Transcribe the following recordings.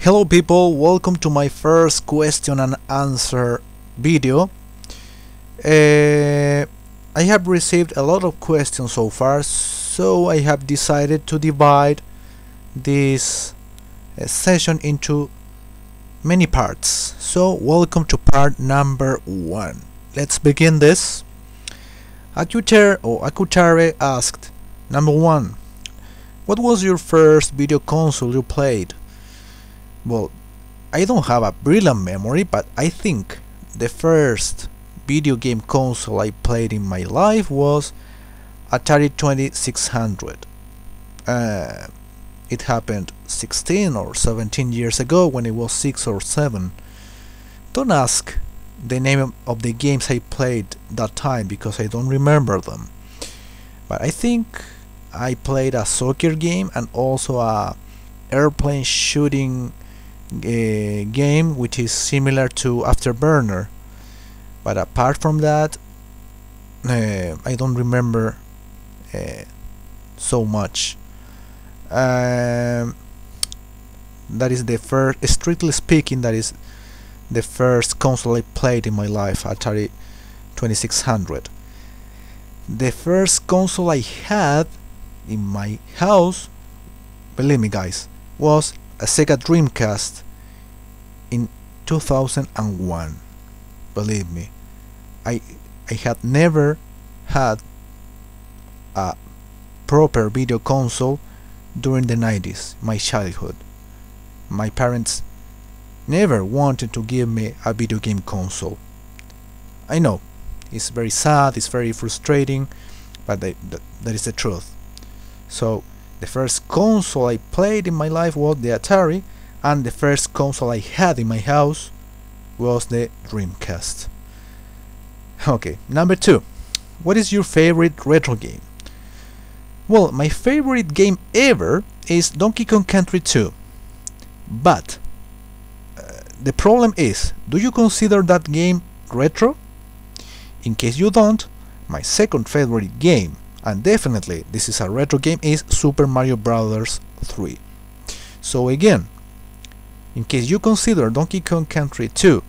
Hello people, welcome to my first question and answer video. I have received a lot of questions so far, so I have decided to divide this session into many parts. So welcome to part number 1. Let's begin this. Akutare asked, number 1, what was your first video console you played? Well, I don't have a brilliant memory, but I think the first video game console I played in my life was Atari 2600. It happened 16 or 17 years ago when it was 6 or 7. Don't ask the name of the games I played that time because I don't remember them. But I think I played a soccer game and also a airplane shooting game which is similar to Afterburner, but apart from that I don't remember so much. That is the first, strictly speaking, that is the first console I played in my life, Atari 2600. The first console I had in my house, believe me guys, was a Sega Dreamcast in 2001. Believe me, I had never had a proper video console during the 90s, my childhood. My parents never wanted to give me a video game console. I know, it's very sad, it's very frustrating, but that is the truth. So the first console I played in my life was the Atari, and the first console I had in my house was the Dreamcast. Okay, number 2. What is your favorite retro game? Well, my favorite game ever is Donkey Kong Country 2. But the problem is, do you consider that game retro? In case you don't, my second favorite game, and definitely this is a retro game, is Super Mario Bros. 3. So again, in case you consider Donkey Kong Country 2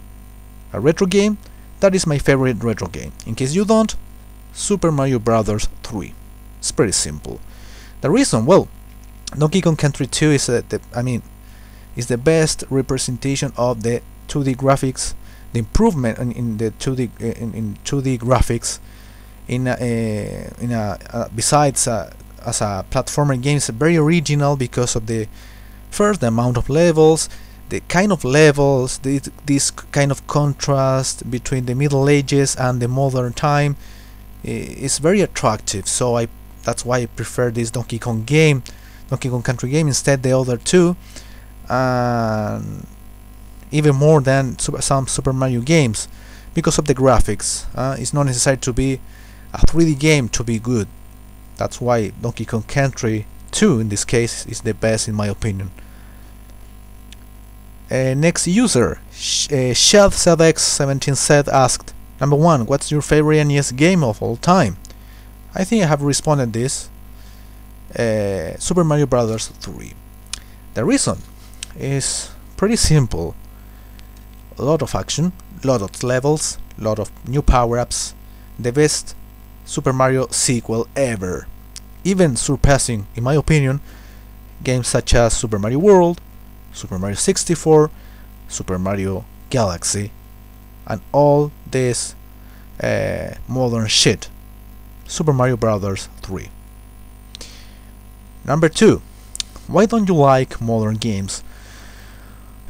a retro game, that is my favorite retro game. In case you don't, Super Mario Bros. 3. It's pretty simple. The reason, well, Donkey Kong Country 2 is is the best representation of the 2D graphics, the improvement in the 2D in 2D graphics. Besides as a platformer game, it's very original because of the amount of levels, the kind of levels, this kind of contrast between the Middle Ages and the modern time is very attractive. So that's why I prefer this Donkey Kong Country game instead the other two, and even more than some Super Mario games because of the graphics. It's not necessary to be a 3D game to be good. That's why Donkey Kong Country 2 in this case is the best in my opinion. Next user, ShellZX17 asked, number 1, what's your favorite NES game of all time? I think I have responded this. Super Mario Bros. 3. The reason is pretty simple. A lot of action, a lot of levels, a lot of new power-ups, the best Super Mario sequel ever, even surpassing, in my opinion, games such as Super Mario World, Super Mario 64, Super Mario Galaxy, and all this modern shit. Super Mario Bros. 3. Number 2. Why don't you like modern games?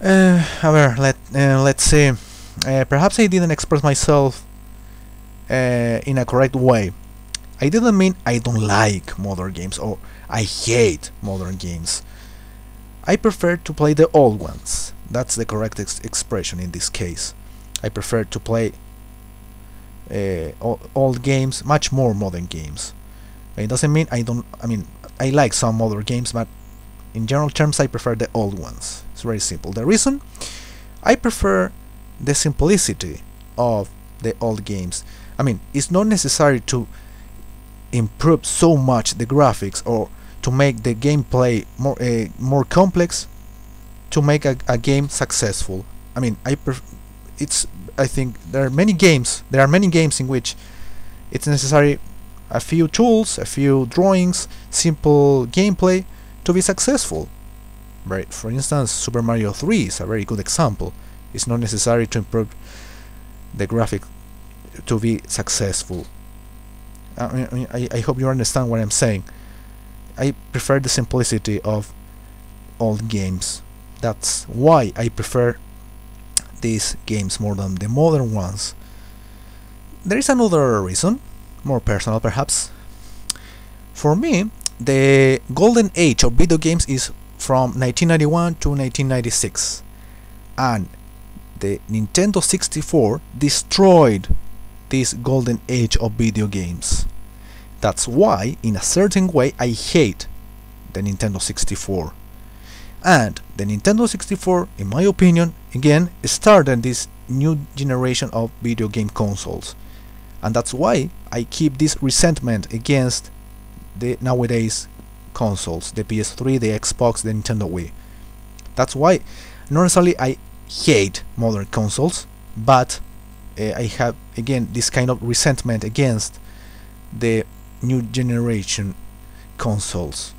Let's see. Perhaps I didn't express myself in a correct way. I didn't mean I don't like modern games or I hate modern games. I prefer to play the old ones. That's the correct expression in this case. I prefer to play old games, much more modern games. It doesn't mean I like some modern games, but in general terms I prefer the old ones. It's very simple. The reason? I prefer the simplicity of the old games. It's not necessary to improve so much the graphics or to make the gameplay more complex. to make a game successful. I mean, I think there are many games in which it's necessary a few tools, a few drawings, simple gameplay to be successful. Right? For instance, Super Mario 3 is a very good example. It's not necessary to improve the graphic to be successful. I hope you understand what I'm saying. I prefer the simplicity of old games. That's why I prefer these games more than the modern ones. There is another reason, more personal perhaps. For me, the golden age of video games is from 1991 to 1996, and the Nintendo 64 destroyed this golden age of video games. That's why, in a certain way, I hate the Nintendo 64. And the Nintendo 64, in my opinion, again, started this new generation of video game consoles. And that's why I keep this resentment against the nowadays consoles, the PS3, the Xbox, the Nintendo Wii. That's why, not necessarily I hate modern consoles, but I have, again, this kind of resentment against the new generation consoles.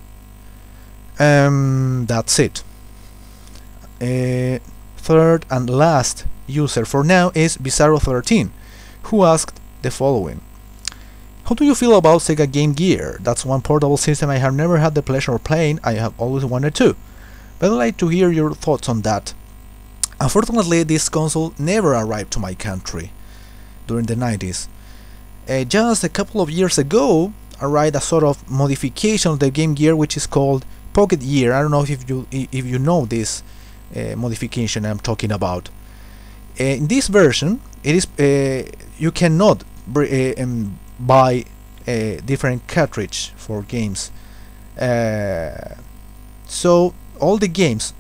That's it. Third and last user for now is Bizarro13, who asked the following: how do you feel about Sega Game Gear? That's one portable system I have never had the pleasure of playing. I have always wanted to, but I'd like to hear your thoughts on that. Unfortunately, this console never arrived to my country during the 90s. Just a couple of years ago arrived a sort of modification of the Game Gear which is called Pocket Gear. I don't know if you know this modification I'm talking about. In this version, it is you cannot buy a different cartridge for games. So all the games,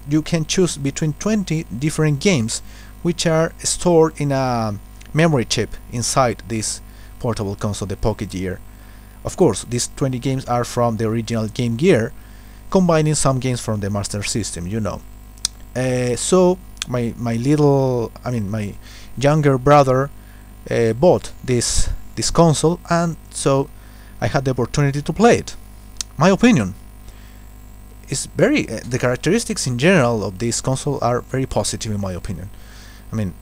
you can choose between 20 different games which are stored in a memory chip inside this portable console, the Pocket Gear. Of course, these 20 games are from the original Game Gear, combining some games from the Master System, you know. So my younger brother bought this console, and so I had the opportunity to play it. My opinion is the characteristics in general of this console are very positive in my opinion. I mean,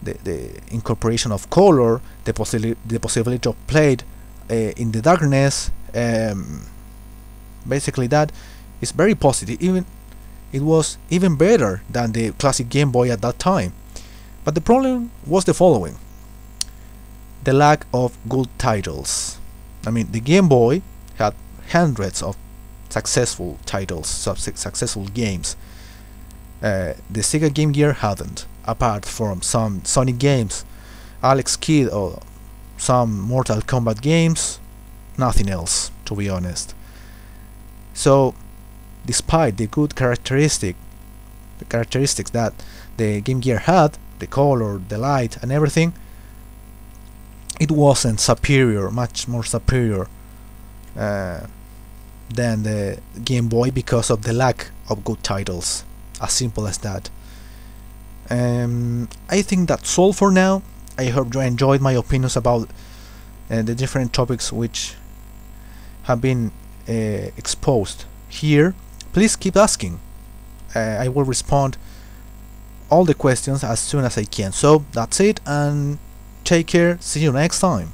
the incorporation of color, the possibility of play in the darkness, basically that is very positive. It was even better than the classic Game Boy at that time. But the problem was the following: the lack of good titles. I mean, the Game Boy had hundreds of successful titles, successful games. The Sega Game Gear hadn't, apart from some Sonic games, Alex Kidd, or some Mortal Kombat games, nothing else, to be honest. So, despite the good characteristics that the Game Gear had, the color, the light, and everything, it wasn't superior, much more superior than the Game Boy because of the lack of good titles. As simple as that. I think that's all for now. I hope you enjoyed my opinions about the different topics which have been exposed here. Please keep asking. I will respond all the questions as soon as I can. So that's it, and take care. See you next time.